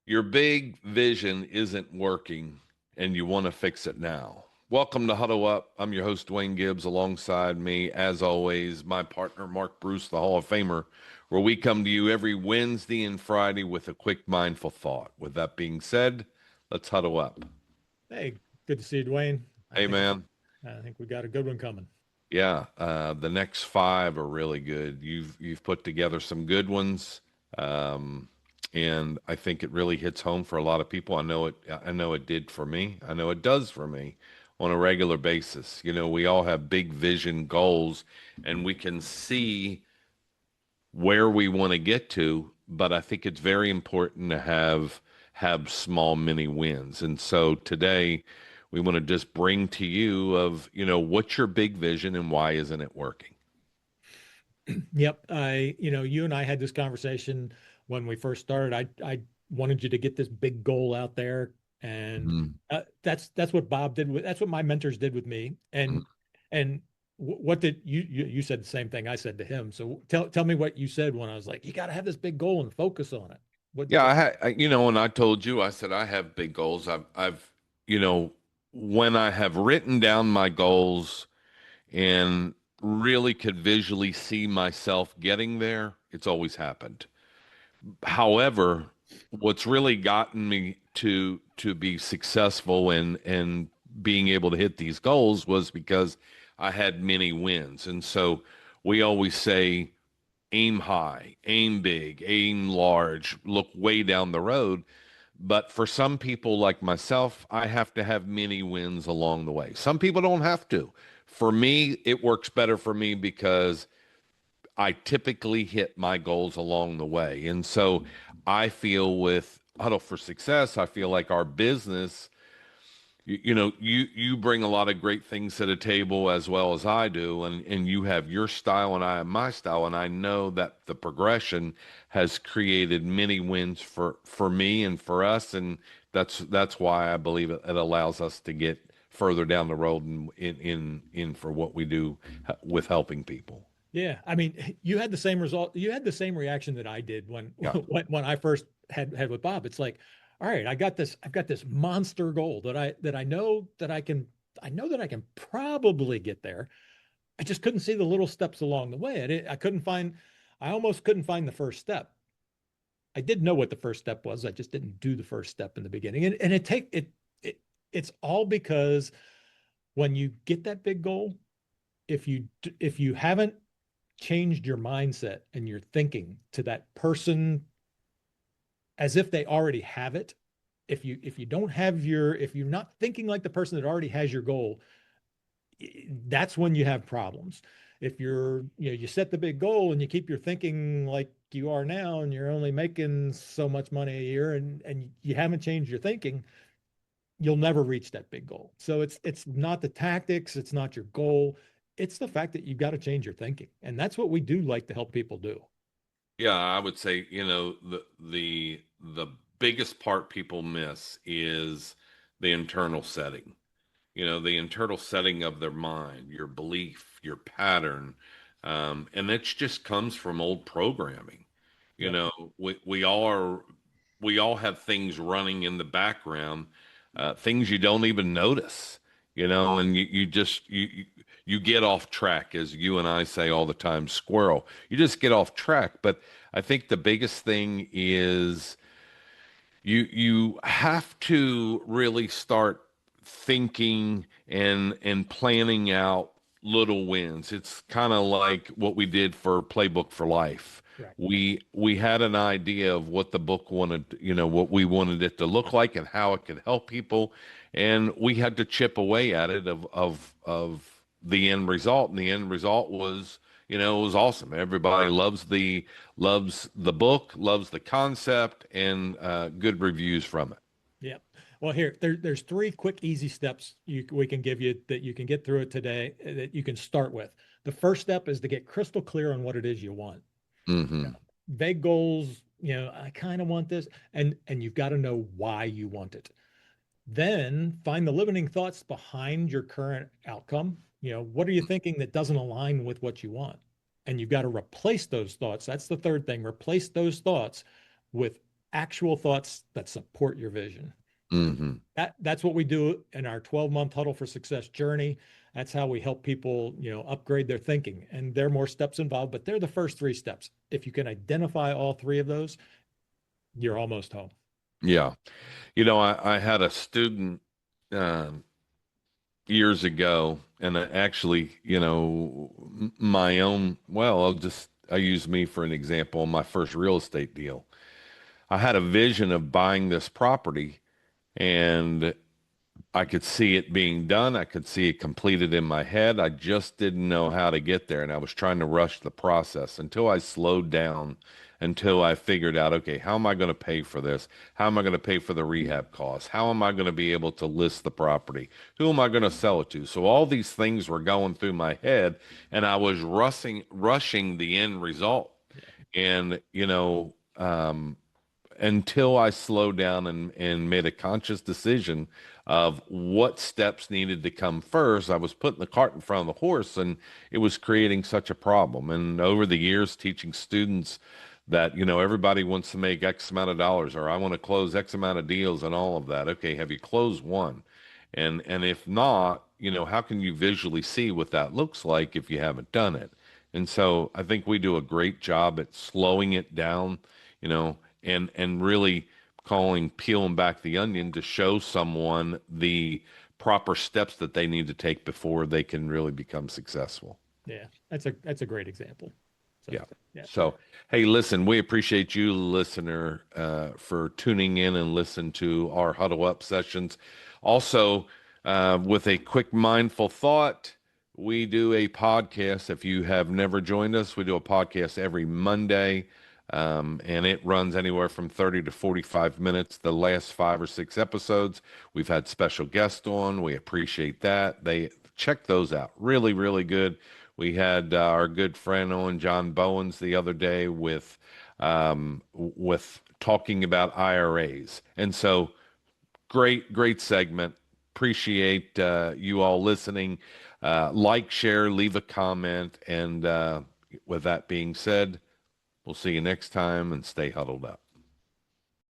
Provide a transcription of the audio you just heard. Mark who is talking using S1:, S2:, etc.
S1: Your big vision isn't working and you want to fix it now. Welcome to Huddle Up. I'm your host, Duane Gibbs. Alongside me, as always, my partner, Mark Bruce, the Hall of Famer, where we come to you every Wednesday and Friday with a quick mindful thought. With that being said, let's huddle up.
S2: Hey, good to see you, Duane. I
S1: Hey,
S2: think
S1: man.
S2: I think we got a good one coming.
S1: Yeah, the next five are really good. You've put together some good ones, um, and I think it really hits home for a lot of people. I know it did for me. I know it does for me on a regular basis. You know, we all have big vision goals, and we can see where we want to get to, but I think it's very important to have small mini wins. And so today we want to just bring to you of, what's your big vision and why isn't it working?
S2: Yep, you and I had this conversation when we first started. I wanted you to get this big goal out there, and
S1: Mhm.
S2: that's what Bob did with that's what my mentors did with me. And what did you said the same thing I said to him. So tell me what you said when I was like, you got to have this big goal and focus on it.
S1: Yeah,
S2: What
S1: and I told you, I said I have big goals. You know, when I have written down my goals and really could visually see myself getting there, it's always happened. However, what's really gotten me to be successful and being able to hit these goals was because I had many wins. And so we always say aim high, aim big, aim large, look way down the road. But for some people like myself, I have to have many wins along the way. Some people don't have to. For me, it works better for me because I typically hit my goals along the way. And so I feel with Huddle for Success, I feel like our business, you bring a lot of great things to the table as well as I do, and you have your style and I have my style, and I know that the progression has created many wins for me and for us, and that's why I believe it allows us to get further down the road in for what we do with helping people.
S2: Yeah, I mean, you had the same result. You had the same reaction that I did when
S1: Yeah.
S2: when I first had with Bob. It's like, all right, I've got this monster goal that I know that I know that I can probably get there. I just couldn't see the little steps along the way. I couldn't find, I almost couldn't find the first step. I did know what the first step was. I just didn't do the first step in the beginning. And it it's all because when you get that big goal, if you haven't changed your mindset and your thinking to that person as if they already have it, if you don't have your if you're not thinking like the person that already has your goal, that's when you have problems. If you set the big goal and you keep your thinking like you are now and you're only making so much money a year and you haven't changed your thinking, you'll never reach that big goal. So it's not the tactics, it's not your goal, it's the fact that you've got to change your thinking. And that's what we do like to help people do.
S1: Yeah, I would say, the biggest part people miss is the internal setting. The internal setting of their mind, your belief, your pattern. And that just comes from old programming. You
S2: Yep.
S1: know, we all have things running in the background, things you don't even notice, and you get off track, as you and I say all the time, squirrel. You just get off track. But I think the biggest thing is you have to really start thinking and planning out little wins. It's kind of like what we did for Playbook for Life.
S2: Right.
S1: We had an idea of what the book wanted, what we wanted it to look like and how it could help people, and we had to chip away at it of the end result. And the end result was, it was awesome. Everybody loves the book, loves the concept, and good reviews from it.
S2: Yeah. Well, there's three quick, easy steps we can give you that you can get through it today that you can start with. The first step is to get crystal clear on what it is you want. You
S1: Hmm.
S2: know, vague goals, I kind of want this, and you've got to know why you want it. Then find the limiting thoughts behind your current outcome. What are you thinking that doesn't align with what you want? And you've got to replace those thoughts. That's the third thing. Replace those thoughts with actual thoughts that support your vision.
S1: Hmm.
S2: That's what we do in our 12-month Huddle for Success journey. That's how we help people, upgrade their thinking. And there are more steps involved, but they're the first three steps. If you can identify all three of those, you're almost home.
S1: Yeah. I had a student um, years ago, and actually, my own, well, I use me for an example, my first real estate deal. I had a vision of buying this property, and I could see it being done. I could see it completed in my head. I just didn't know how to get there. And I was trying to rush the process until I slowed down, until I figured out, okay, how am I going to pay for this? How am I going to pay for the rehab costs? How am I going to be able to list the property? Who am I going to sell it to? So all these things were going through my head, and I was rushing the end result.
S2: Yeah.
S1: And, until I slowed down and made a conscious decision of what steps needed to come first, I was putting the cart in front of the horse, and it was creating such a problem. And over the years, teaching students that, everybody wants to make X amount of dollars, or I want to close X amount of deals and all of that. Okay, have you closed one? And if not, how can you visually see what that looks like if you haven't done it? And so I think we do a great job at slowing it down, and really peeling back the onion to show someone the proper steps that they need to take before they can really become successful.
S2: Yeah. That's a great example. So
S1: Yeah.
S2: yeah.
S1: So, hey, listen, we appreciate you, listener, for tuning in and listen to our Huddle Up sessions. Also, with a quick mindful thought, we do a podcast. If you have never joined us, we do a podcast every Monday, and it runs anywhere from 30 to 45 minutes. The last 5 or 6 episodes, we've had special guests on. We appreciate that. They check those out. Really, really good. We had our good friend on John Bowens the other day with talking about IRAs, and so great segment. Appreciate you all listening. Like, share, leave a comment, and with that being said, we'll see you next time, and stay huddled up.